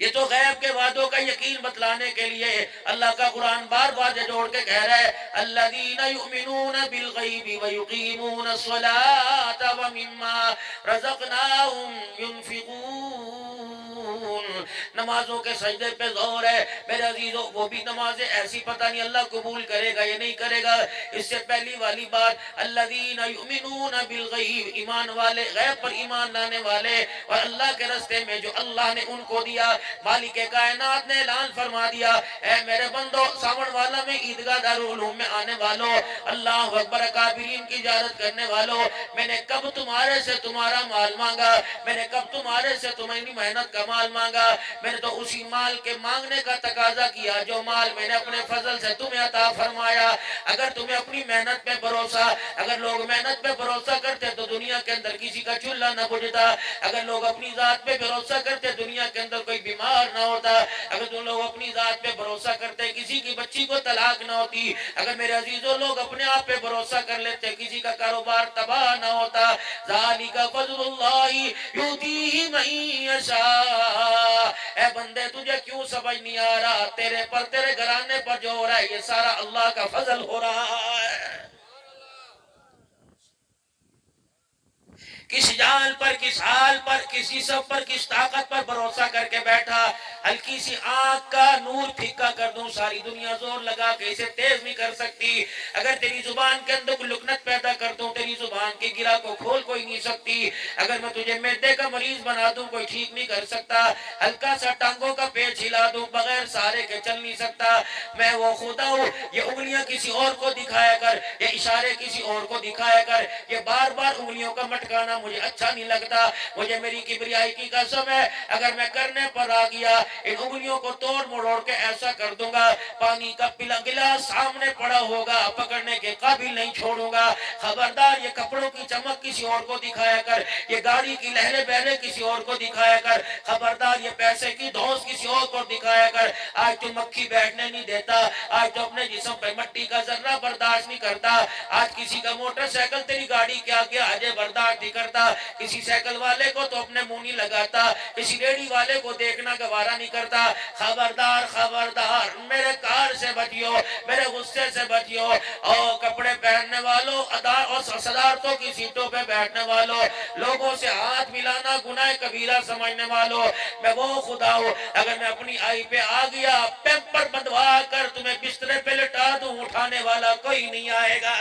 یہ تو غیب کے وعدوں کا یقین بتلانے کے لیے اللہ کا قرآن بار بار جوڑ کے کہہ رہا ہے الذین یؤمنون بالغیب ویقیمون الصلاة ومما رزقناہم ينفقون۔ نمازوں کے سجدے پہ زور ہے میرے عزیزوں، وہ بھی نمازیں ایسی پتہ نہیں اللہ قبول کرے گا یا نہیں کرے گا۔ اس سے پہلی والی بات الذین یؤمنون بالغیب، ایمان والے، غیب پر ایمان لانے والے، اور اللہ کے راستے میں جو اللہ نے ان کو دیا۔ مالک کائنات نے اعلان فرما دیا اے میرے بندو، ساون والا میں عیدگاہ دارالعلوم میں آنے والوں، اللہ اکبر، کابرین کی زیارت کرنے والوں، میں نے کب تمہارے سے تمہارا مال مانگا؟ میں نے کب تمہارے سے تمہاری محنت کا مال مانگا؟ میں نے تو اسی مال کے مانگنے کا تقاضا کیا جو مال میں نے اپنے فضل سے تمہیں عطا فرمایا۔ اگر تمہیں اپنی محنت پہ بھروسہ، اگر لوگ محنت پہ بھروسہ کرتے تو دنیا کے اندر کسی کا چولہا نہ بجھتا، اگر لوگ اپنی ذات پہ بھروسہ کرتے دنیا کے اندر کوئی بیمار نہ ہوتا، اگر تم لوگ اپنی ذات پہ بھروسہ کرتے کسی کی بچی کو طلاق نہ ہوتی، اگر میرے عزیزوں لوگ اپنے آپ پہ بھروسہ کر لیتے کسی کا کاروبار تباہ نہ ہوتا۔ ذالک فضل اللہ یؤتیہ من یشاء۔ اے بندے تجھے کیوں سمجھ نہیں آ رہا؟ تیرے پر، تیرے گھرانے پر جو ہو رہا ہے یہ سارا اللہ کا فضل ہو رہا ہے۔ کس جان پر، کس حال پر، کسی سب پر، کس طاقت پر بھروسہ کر کے بیٹھا؟ ہلکی سی آنکھ کا نور پھیکا کر دوں ساری دنیا زور لگا کے اسے تیز نہیں کر سکتی۔ اگر تیری زبان کے اندر کوئی لکنت پیدا کر دوں تیری زبان کی گرہ کو کھول کوئی نہیں سکتی۔ اگر میں تجھے معدے کا مریض بنا دوں کوئی ٹھیک نہیں کر سکتا۔ ہلکا سا ٹانگوں کا پیچ ہلا دوں بغیر سہارے کے چل نہیں سکتا۔ میں وہ خدا ہوں۔ یہ انگلیاں کسی اور کو دکھایا کر، یہ اشارے کسی اور کو دکھایا کر، یہ بار بار انگلیوں کا مٹکانا مجھے اچھا نہیں لگتا۔ مجھے میری کبریائی کی قسم ہے اگر میں کرنے پر آ گیا ان انگلیوں کو توڑ مڑوڑ کے ایسا کر دوں گا پانی کا گلاس سامنے پڑا ہوگا پکڑنے کے قابل نہیں چھوڑوں گا۔ خبردار، یہ کپڑوں کی چمک کسی اور کو دکھایا کر، یہ گاڑی کی لہریں بہریں کسی اور کو دکھایا کر، خبردار یہ پیسے کی دھوس کسی اور کو دکھایا کر۔ آج تو مکھی بیٹھنے نہیں دیتا، آج تو اپنے جسم پہ مٹی کا ذرہ برداشت نہیں کرتا، آج کسی کا موٹر سائیکل تیری گاڑی کے آگے آجے برداشت نہیں کرتا، کسی سائیکل والے کو تو اپنے منہ نہیں لگاتا، کسی ریڑھی والے کو دیکھنا گوارا نہیں کرتا۔ خبردار خبردار، میرے کار سے بچیو، میرے غصے سے بچیو۔ اور کپڑے پہننے والوں اور صدارتوں کی سیٹوں پہ بیٹھنے والوں، لوگوں سے ہاتھ ملانا گناہ کبیرہ سمجھنے والوں، میں وہ خدا ہوں اگر میں اپنی آئی پہ آ گیا پیمپر بندھوا کر تمہیں بسترے پہ لٹا دوں اٹھانے والا کوئی نہیں آئے گا۔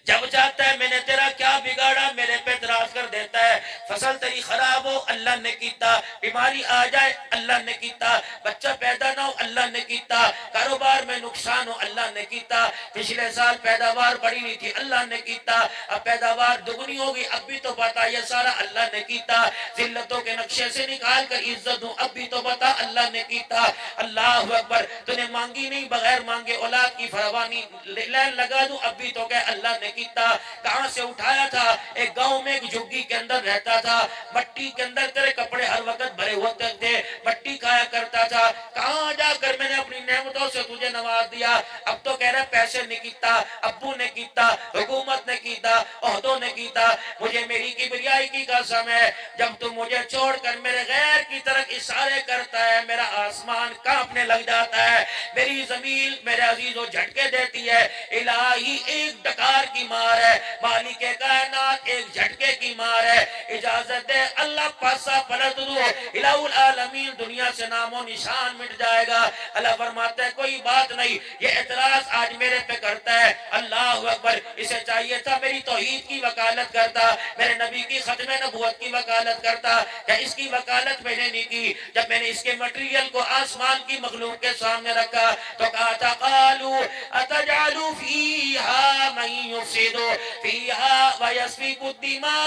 جب چاہتا ہے میں نے تیرا کیا بگاڑا میرے پہ اعتراض کر دیتا ہے۔ فصل تیری خراب ہو اللہ نے کیتا، بیماری آ جائے اللہ نے کیتا، بچہ پیدا نہ ہو اللہ نے کیتا، کاروبار میں نقصان ہو اللہ نے کیتا، پچھلے سال پیداوار بڑی نہیں تھی اللہ نے کیتا، اب پیداوار دگنی ہوگی اب بھی تو بتا یہ سارا اللہ نے کیتا، ذلتوں کے نقشے سے نکال کر عزت دوں اب بھی تو بتا اللہ نے کیتا۔ اللہ اکبر، تو نے مانگی نہیں بغیر مانگے اولاد کی فراوانی لین لگا دوں اب بھی تو کہ اللہ نے کیتا۔ کہاں سے اٹھایا تھا؟ ایک گاؤں میں ایک جھگی کے اندر رہتا تھا، مٹی کے اندر تیرے کپڑے ہر وقت بھرے ہوتے تھے، مٹی کھایا کرتا تھا، کہاں جا کر میں نے اپنی نعمتوں سے تجھے نواز دیا؟ اب تو کہہ رہا پیسے نے کیتا، ابو نے کیتا، حکومت نے کیتا، عہدوں نے کیتا۔ مجھے میری کبریائی کی قسم ہے جب تم مجھے چھوڑ کر میرے غیر کی طرف اشارے کرتا ہے میرا آسمان کانپنے لگ جاتا ہے، میری زمین میرے عزیزوں جھٹکے دیتی ہے۔ الہی ایک ڈکار کی مار ہے، مالک کائنات ایک جھٹکے کی مار ہے، اجازت دے اللہ پاسا پلٹ دو، الہ العالمین دنیا سے نام و نشان مٹ جائے گا۔ اللہ فرماتا ہے کوئی بات نہیں، یہ اعتراض آج میرے پہ کرتا ہے، اللہ اکبر، اسے چاہیے تھا میری توحید کی وکالت کرتا، میرے نبی کی ختم نبوت کی وکالت کرتا، کہ اس کی وکالت میں نے نہیں کی۔ جب میں نے اس کے مٹیریل کو آسمان کی مخلوق کے سامنے رکھا تو کہا تھا قالوا اتجعل فیہا من یفسد فیہا ویسفک الدماء،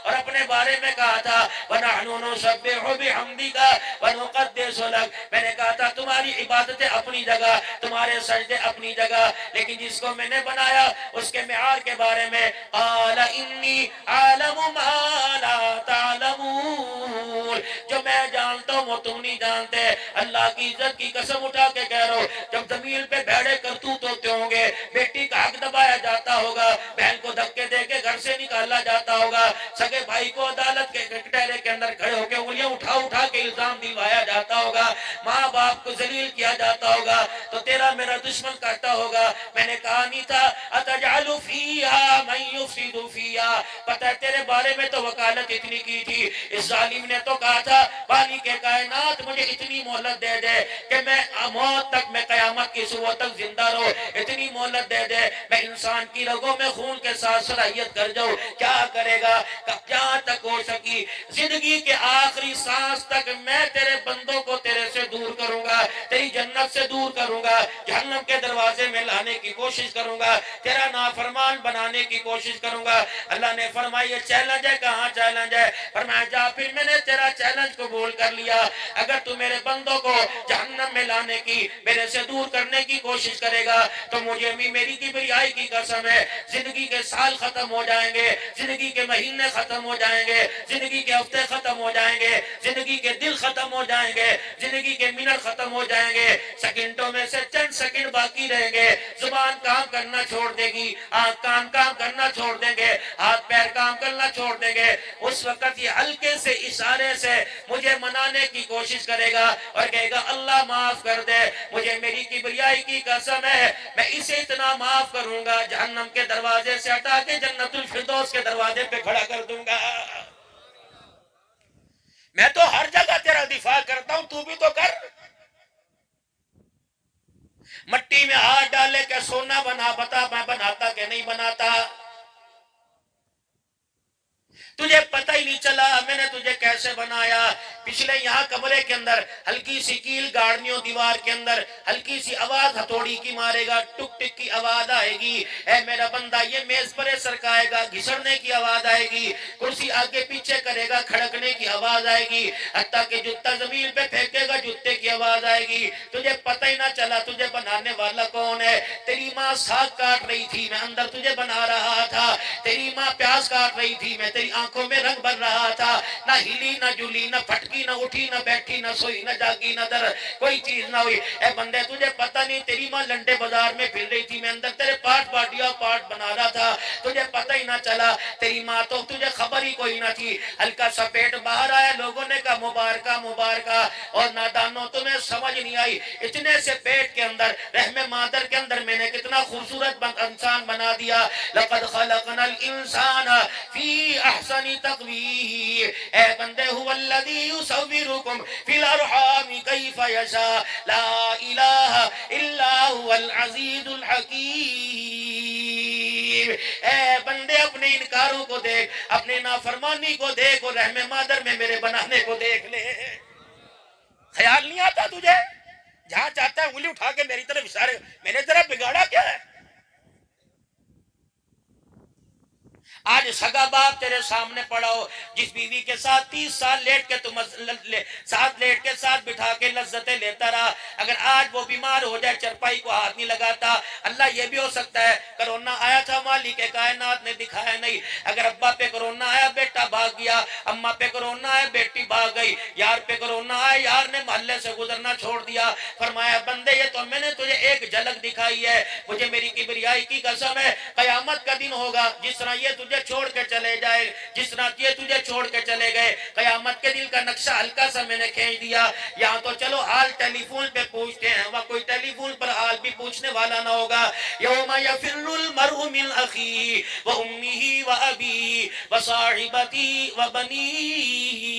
اور اپنے بارے میں کہا تھا وَنَحْنُ نُسَبِّحُ بِحَمْدِكَ وَنُقَدِّسُ لَكَ، میں نے کہا تھا تمہاری عبادتیں اپنی جگہ، تمہارے سجدے اپنی جگہ، لیکن جس کو میں نے بنایا اس کے معیار کے بارے میں قَالَ إِنِّي عَالَمُ مَا لَا تَعْلَمُونَ، جو میں جانتا ہوں وہ تم نہیں جانتے۔ اللہ کی عزت کی قسم اٹھا کے کہہ رہا ہوں جب زمین پہ بھیڑے کرتوت ہوتے ہوں گے، بیٹی کا حق دبایا جاتا ہوگا، بہن کو دھکے دے کے گھر سے نکالا جاتا ہوگا، سگے باپ کو ذلیل کیا جاتا ہوگا تو تیرا میرا دشمن کہتا ہوگا میں نے کہا نہیں تھا اتجعل فیہا من یفسد فیہا، پتہ ہے تیرے بارے میں تو وکالت اتنی کی تھی، اس ظالم نے تو کہا تھا بانی کے کائنات مجھے اتنی مہلت دے دے کہ میں موت تک، میں قیامت کی صبح تک زندہ رہو، اتنی مہلت دے دے میں انسان کی رگوں میں خون کے ساتھ صلاحیت کر جاؤں، کیا کرے گا؟ جہاں تک ہو سکی زندگی کے آخری سانس تک میں تیرے بندوں کو تیرے سے دور کروں گا، تیری جنت سے دور کروں گا، جہنم کے دروازے میں لانے کی کوشش کروں گا، تیرا نافرمان بنانے کی کوشش کروں گا۔ اللہ نے فرمایا یہ چیلنج ہے، کہاں چیلنج ہے؟ فرمایا جا پھر میں نے تیرا چیلنج قبول کر لیا، اگر تو میرے بندوں کو جہنم میں لانے کی، میرے سے دور کرنے کی کوشش کرے گا تو مجھے بھی میری کبریائی کی قسم ہے زندگی کے سال ختم ہو جائیں گے، زندگی کے مہینے ختم ہو جائیں گے، زندگی کے ہفتے ختم ہو جائیں گے، زندگی کے دل ختم ہو جائیں گے، زندگی کے منٹ ختم ہو جائیں گے، سیکنڈوں میں سے چند سیکنڈ باقی رہیں گے، زبان کام کرنا چھوڑ دے گی، آنکھ کام کرنا چھوڑ دیں گے، ہاتھ پیر کام کرنا چھوڑ دیں گے، اس وقت یہ ہلکے سے اشارے سے مجھے منانے کی کوشش کرے گا اور کہے گا اللہ معاف کر دے، مجھے میری کبریائی کی قسم ہے میں اسے اتنا معاف کروں گا جہنم کے دروازے سے ہٹا کے جنت الفردوس کے دروازے پہ کھڑا کر دوں گا۔ میں تو ہر جگہ تیرا دفاع کرتا ہوں، تو بھی تو کر۔ مٹی میں ہاتھ ڈالے کہ سونا بنا، بتا میں بناتا کہ نہیں بناتا؟ تجھے پتہ ہی نہیں چلا میں نے تجھے کیسے بنایا۔ پچھلے یہاں کمرے کے اندر ہلکی سی کیل گاڑنیوں دیوار کے اندر ہلکی سی آواز ہتھوڑی کی مارے گا، ٹک ٹک کی آواز آئے گی، اے میرا بندہ یہ میز پر سرکائے گا، گھسڑنے کی آواز آئے گی، کرسی آگے پیچھے کرے گا، کھڑکنے کی آواز آئے گی، حتیٰ کہ جوتا زمین پہ پھینکے گا جوتے کی آواز آئے گی۔ تجھے پتہ ہی نہ چلا تجھے بنانے والا کون ہے۔ تیری ماں ساگ کاٹ رہی تھی، میں اندر تجھے بنا رہا تھا، تیری ماں پیاز کاٹ رہی تھی، میں تیری آنکھوں میں رنگ بن رہا تھا، نہ ہلی نہ جلی نہ پھٹکی نہ اٹھی نہ بیٹھی نہ سوئی نہ جاگی نہ در کوئی چیز نہ ہوئی۔ اے بندے تجھے پتہ نہیں تیری ماں لنڈے بازار میں پھر رہی تھی، میں اندر تیرے پارٹ باڈیا پارٹ بنا رہا تھا، تجھے پتہ ہی نہ چلا، تیری ماں تو تجھے خبر ہی کوئی نہ تھی۔ ہلکا سا پیٹ باہر آیا، لوگوں نے کہا مبارکہ مبارکہ، اور نادانوں تمہیں سمجھ نہیں آئی اتنے سے پیٹ کے اندر رحم مادر کے اندر میں نے کتنا خوبصورت انسان بنا دیا۔ لقد خلقنا الانسان فی احسن تقویم، اے بندے هو الذی یصورکم فی الارحام کیف یشاء، لا الہ الا هو العزیز الحکیم۔ اے بندے اپنے انکاروں کو دیکھ، اپنے نافرمانی کو دیکھ، اور رحم مادر میں میرے بنانے کو دیکھ لے۔ خیال نہیں آتا تجھے؟ جہاں چاہتا ہے انگلی اٹھا کے میری طرف اشارے، میں نے ذرا بگاڑا کیا ہے؟ آج سگا باپ تیرے سامنے پڑا ہو، جس بیوی کے ساتھ 30 سال لیٹ کے تم ساتھ لیٹ کے ساتھ بٹھا کے لذتیں لیتا رہا، اگر آج وہ بیمار ہو جائے چرپائی کو ہاتھ نہیں لگاتا۔ اللہ یہ بھی ہو سکتا ہے کرونا آیا تھا مالک کائنات نے دکھایا نہیں، اگر ابا پہ کرونا آیا بیٹا بھاگ گیا، اماں پہ کرونا آیا بیٹی بھاگ گئی، یار پہ کرونا آیا یار نے محلے سے گزرنا چھوڑ دیا۔ فرمایا بندے یہ تو میں نے تجھے ایک جھلک دکھائی ہے، مجھے میری کبریائی کی قسم ہے قیامت کا دن ہوگا جس طرح یہ تجھے چھوڑ کے چلے جائے، جس طرح یہ تجھے چھوڑ کے چلے گئے، قیامت کے دل کا نقشہ ہلکا سا میں نے کھینچ دیا۔ یہاں تو چلو حال ٹیلی فون پہ پوچھتے ہیں، وہاں کوئی ٹیلی فون پر حال بھی پوچھنے والا نہ ہوگا۔ یوم یفر المرء من اخیہ وامہ وابیہ وصاحبتہ وبنیہ،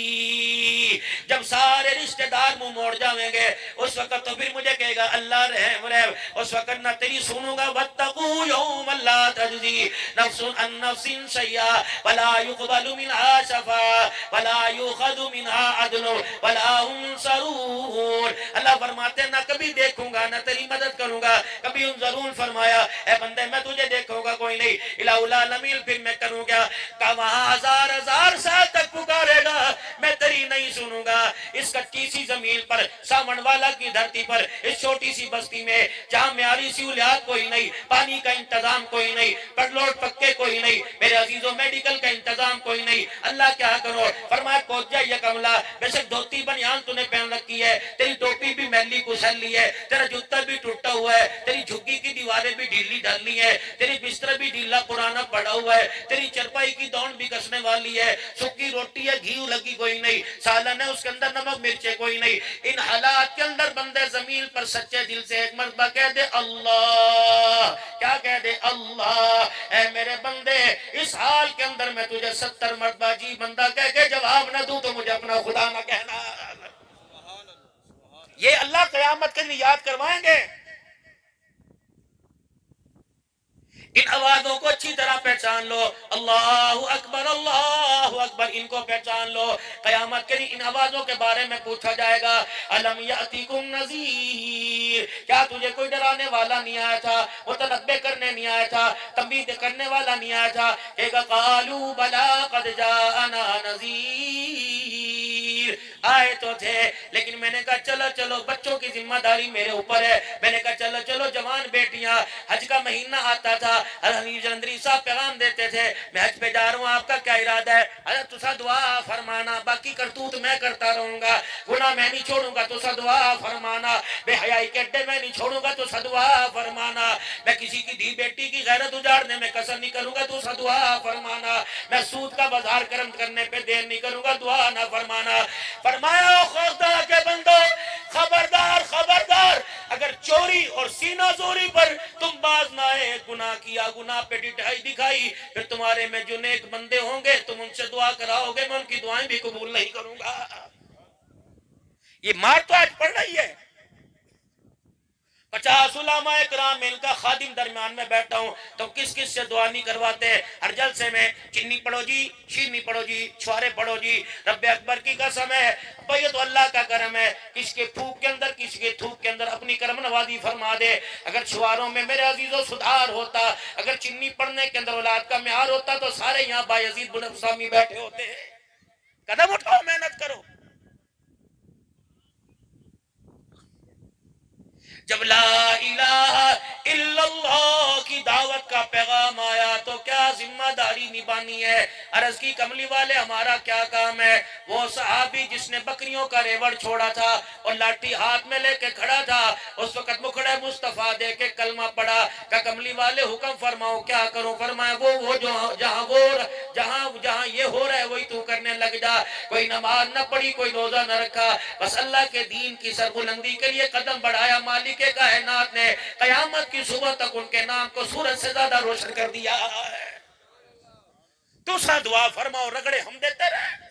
جب سارے رشتہ دار منہ موڑ جاویں گے اس وقت تو پھر مجھے کہے گا اللہ رحم رحم، اس وقت نہ تیری سنوں گا واتقوا یوما لا تجزی نفس عن نفس شیئا ولا يقبل منها شفاعة ولا يؤخذ منها عدل ولا هم ينصرون۔ اللہ فرماتے ہیں نہ کبھی دیکھوں گا نہ تیری مدد کروں گا، کبھی انظرون فرمایا اے بندے میں تجھے دیکھوں گا کوئی نہیں، الہ العالمین پھر میں کروں گا کہ وہاں ہزار ہزار سال تک پکارے گا میں تیری نہیں سنوں گا۔ اس کچی سی زمین پر ساون والا کی دھرتی پر اس چھوٹی سی بستی میں جہاں معیاری سہولیات کوئی نہیں، پانی کا انتظام کوئی نہیں، پڑلوٹ پکے کوئی نہیں، میرے عزیزوں میڈیکل کا انتظام کوئی نہیں، اللہ کیا کرو؟ فرمایا پہنچ جائے یہ کملا، بے شک دھوتی بنیان تو نے پہن رکھی ہے، تیری ٹوپی بھی میلی کسل لی ہے، تیرا جوتا بھی ٹوٹا ہوا ہے, تیری جھگی کی دیواریں بھی ڈھیلی ڈالنی ہے, تیری بستر بھی ڈھیلا پرانا پڑا ہوا ہے, تیری چرپائی کی دون بھی کسنے والی ہے, سکی روٹی ہے گھی لگی کوئی نہیں, سالن ہے اس کے اندر نمک مرچے کوئی نہیں. ان حالات کے اندر بندے زمین پر سچے دل سے ایک مرتبہ کہہ دے اللہ, کیا کہہ دے اللہ, اے میرے بندے اس حال کے اندر میں تجھے 70 مرتبہ جی بندہ کہہ کے جواب نہ دوں تو مجھے اپنا خدا نہ کہنا. یہ اللہ قیامت کے دن یاد کروائیں گے. ان آوازوں کو اچھی طرح پہچان لو, اللہ اکبر اللہ اکبر, ان کو پہچان لو. قیامت کے دن ان آوازوں کے بارے میں پوچھا جائے گا, الم یاتیکم نذیر, کیا تجھے کوئی ڈرانے والا نہیں آیا تھا, متنبہ کرنے نہیں آیا تھا, تنبیہ کرنے والا نہیں آیا تھا. کہے گا قالوا بلا قد جاءنا نذیر, آئے تو تھے لیکن میں نے کہا چلو چلو بچوں کی ذمہ داری میرے اوپر ہے. میں نے کہا چلو چلو جوان بیٹیاں, حج کا مہینہ آتا تھا, حضرت جلندری صاحب پیغام دیتے تھے میں حج پہ جا رہا ہوں, آپ کا کیا ارادہ ہے؟ حضرت تسا دعا فرمانا, باقی کرتوت میں کرتا رہوں گا, گناہ میں نہیں چھوڑوں گا تو دعا فرمانا, بے حیائی کے اڈے میں نہیں چھوڑوں گا تو دعا فرمانا, میں کسی کی دی بیٹی کی غیرت اجاڑنے میں کسر نہیں کروں گا تو دعا فرمانا, میں سود کا بازار کرم کرنے پہ دیر نہیں کروں گا, دعا نہ فرمانا. فرمایا خدا کے بندو خبردار خبردار, اگر چوری اور سینہ زوری پر تم باز نہ آئے, گناہ کیا, گناہ پہ ڈٹائی دکھائی, پھر تمہارے میں جو نیک بندے ہوں گے تم ان سے دعا کراؤ گے, میں ان کی دعائیں بھی قبول نہیں کروں گا. یہ مار تو آج پڑ رہی ہے. 50 علماء اکرام ان کا خادم درمیان میں بیٹھا ہوں, تو کس کس سے دعا نہیں کرواتے. ہر جلسے میں چنی پڑھو جی, شیرنی پڑھو جی, چھوارے پڑھو جی, رب اکبر کی قسم ہے بھئی یہ تو اللہ کا کرم ہے, کس کے پھوک کے اندر کس کے تھوک کے اندر اپنی کرم نوازی فرما دے. اگر چھواروں میں میرے عزیزوں سدھار ہوتا, اگر چنی پڑھنے کے اندر اولاد کا معیار ہوتا تو سارے یہاں بایزید بن حسامی بیٹھے ہوتے. قدم اٹھاؤ, محنت کرو. جب لا الہ الا اللہ کی دعوت کا پیغام آیا تو کیا ذمہ داری نبھانی ہے. عرض کی کملی والے ہمارا کیا کام ہے. وہ صحابی جس نے بکریوں کا ریوڑ چھوڑا تھا اور لاٹھی ہاتھ میں لے کے کھڑا تھا, اس وقت مکھڑے مصطفیٰ دے کے کلمہ پڑا, کہ کملی والے حکم فرماؤ کیا کروں. فرمایا وہ جہاں یہ ہو رہا ہے وہی تو کرنے لگ جا. کوئی نماز نہ پڑھی, کوئی روزہ نہ رکھا, بس اللہ کے دین کی سربلندی کے لیے قدم بڑھایا. مالک کے کائنات نے قیامت کی صبح تک ان کے نام کو سورج سے زیادہ روشن کر دیا ہے. دوسرا دعا فرماؤ, رگڑے ہم دیتے رہے.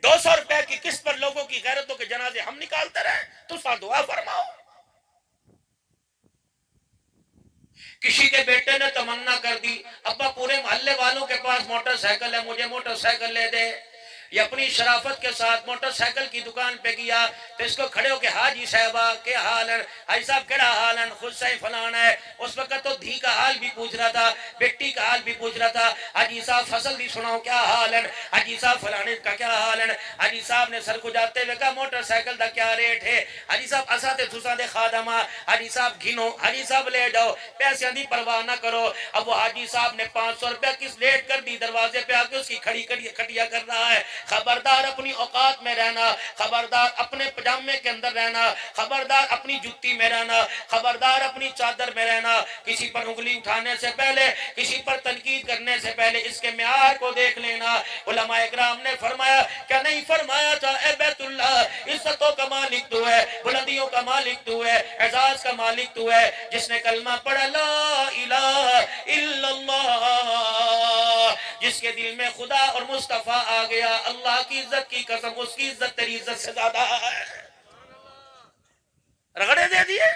200 روپے کی قسط پر لوگوں کی غیرتوں کے جنازے ہم نکالتے رہے. دوسرا دعا فرماؤ. کسی کے بیٹے نے تمنا کر دی, ابا پورے محلے والوں کے پاس موٹر سائیکل ہے, مجھے موٹر سائیکل لے دے. یہ اپنی شرافت کے ساتھ موٹر سائیکل کی دکان پہ گیا تو اس کو کھڑے ہو کے حاجی صاحبہ کیا حال ہے, حاجی صاحب کیڑا حال ہے, خود سے فلان ہے. اس وقت تو دھی کا حال بھی پوچھ رہا تھا, بیٹی کا حال بھی پوچھ رہا تھا. حاجی صاحب فصل بھی سناؤ کیا حال ہے, حاجی صاحب فلانے کا کیا حال ہے. حاجی صاحب نے سر کو جاتے ہوئے کہا موٹر سائیکل دا کیا ریٹ ہے. حاجی صاحب اساتے تھساتے خادمہ, حاجی صاحب گھنو, حاجی صاحب لے جاؤ, پیسے دی پرواہ نہ کرو. اب وہ حاجی صاحب نے 500 روپے کس لیٹ کر دی, دروازے پہ آ کے اس کی کھڑیا کر رہا ہے. خبردار اپنی اوقات میں رہنا, خبردار اپنے پجامے کے اندر رہنا, خبردار اپنی جتی میں رہنا, خبردار اپنی چادر میں رہنا. کسی پر انگلی اٹھانے سے پہلے, کسی پر تنقید کرنے سے پہلے اس کے معیار کو دیکھ لینا. علماء اکرام نے فرمایا کیا نہیں فرمایا تھا, اے بیت اللہ عزتوں کا مالک تو ہے, بلندیوں کا مالک تو ہے, اعزاز کا مالک تو ہے, جس نے کلمہ پڑھا لا الہ الا اللہ, جس کے دل میں خدا اور مصطفیٰ آ گیا, اللہ کی عزت کی قسم اس کی عزت تیری عزت سے زیادہ ہے. رگڑے دے دیے.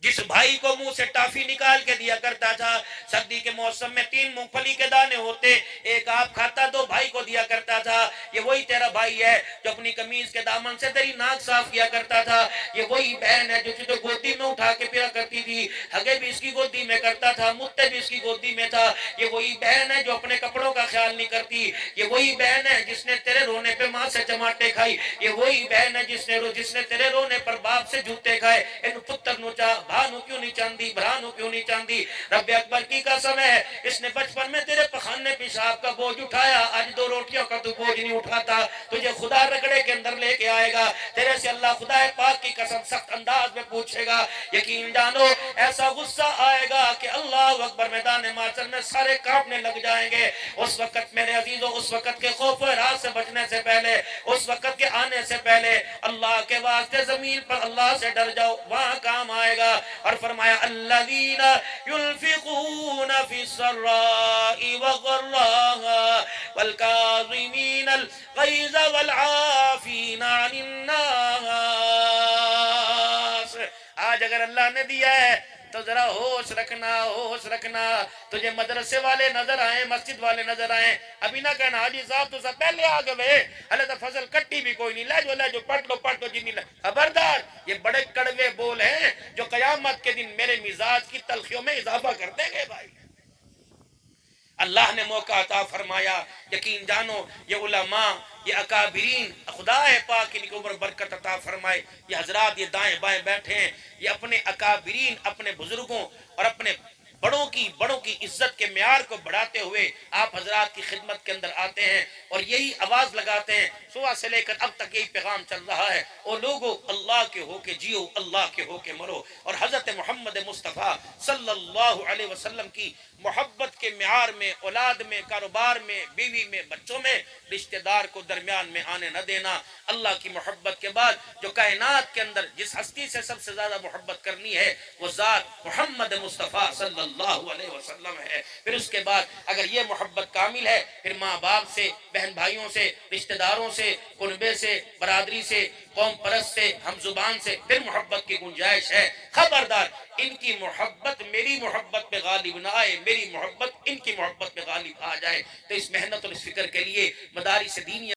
جس بھائی کو منہ سے ٹافی نکال کے دیا کرتا تھا, سردی کے موسم میں 3 مونگ پھلی کے دانے ہوتے, ایک آپ کھاتا 2 بھائی کو دیا کرتا تھا. یہ وہی تیرا بھائی ہے جو اپنی قمیض کے دامن سے تیری ناک صاف کیا کرتا تھا. یہ وہی بہن ہے جو تجھے گودی میں اٹھا کے پیا کرتی تھی. آگے بھی اس کی گودی میں کرتا تھا، متے بھی اس کی گودی میں تھا. یہ وہی بہن ہے جو اپنے کپڑوں کا خیال نہیں کرتی. یہ وہی بہن ہے جس نے تیرے رونے پہ ماں سے چماٹے کھائی. یہ وہی بہن ہے جس نے تیرے رونے پر باپ سے جوتے کھائے. ان پتر نو چاہ بھا نو کیوں نہیں چاندی، برا نو کیوں نہیں چاندی. رب اکبر کی قسم ہے اس نے بچپن میں تیرے پخانے پیشاب کا بوجھ اٹھایا، آج 2 روٹیوں کا تو بوجھ نہیں اٹھاتا. تجھے خدا رگڑے کے اندر لے کے آئے گا. تیرے سے اللہ خدا پاک کی قسم سخت انداز میں پوچھے گا. یقین جانو ایسا غصہ آئے گا کہ اللہ اکبر، میدان معاشر میں سارے کانپنے لگ جائیں گے. اس وقت میرے عزیزوں، اس وقت کے خوف و راز سے بچنے سے پہلے، اس وقت کے آنے سے پہلے اللہ کے واسطے زمین پر اللہ سے ڈر جاؤ، وہاں کام آئے گا. اور فرمایا الذین ينفقون في السراء والضراء والكاظمين الغيظ والعافين عن الناس. آج اگر اللہ نے دیا ہے تو ذرا ہوش رکھنا، ہوش رکھنا. تجھے مدرسے والے نظر آئیں، مسجد والے نظر آئیں، ابھی نہ کہنا حاجی صاحب تو سب پہلے آ گئے، اللہ تو فضل کٹی بھی کوئی نہیں، لے جو پڑھ لو جنی لے. خبردار، یہ بڑے کڑوے بول ہیں جو قیامت کے دن میرے مزاج کی تلخیوں میں اضافہ کر دیں گے. بھائی اللہ نے موقع عطا فرمایا. یقین جانو یہ علماء، یہ اکابرین، خدا پاک ان کی عمر برکت عطا فرمائے. یہ حضرات یہ دائیں بائیں بیٹھے ہیں، یہ اپنے اکابرین، اپنے بزرگوں اور اپنے بڑوں کی عزت کے معیار کو بڑھاتے ہوئے آپ حضرات کی خدمت کے اندر آتے ہیں اور یہی آواز لگاتے ہیں. صبح سے لے کر اب تک یہی پیغام چل رہا ہے، او لوگو اللہ کے ہو کے جیو، اللہ کے ہو کے مرو. اور حضرت محمد مصطفیٰ صلی اللہ علیہ وسلم کی محبت کے معیار میں، اولاد میں، کاروبار میں، بیوی میں، بچوں میں رشتہ دار کو درمیان میں آنے نہ دینا. اللہ کی محبت کے بعد جو کائنات کے اندر جس ہستی سے سب سے زیادہ محبت کرنی ہے وہ ذات محمد مصطفیٰ صلی اللہ علیہ وسلم ہے. پھر اس کے بعد اگر یہ محبت کامل ہے، پھر ماں باپ سے، بہن بھائیوں سے، رشتہ داروں سے، کنبے سے، برادری سے، قوم پرست سے، ہم زبان سے پھر محبت کی گنجائش ہے. خبردار ان کی محبت میری محبت پہ غالب نہ آئے، میری محبت ان کی محبت پہ غالب آ جائے. تو اس محنت اور اس فکر کے لیے مدارس دینی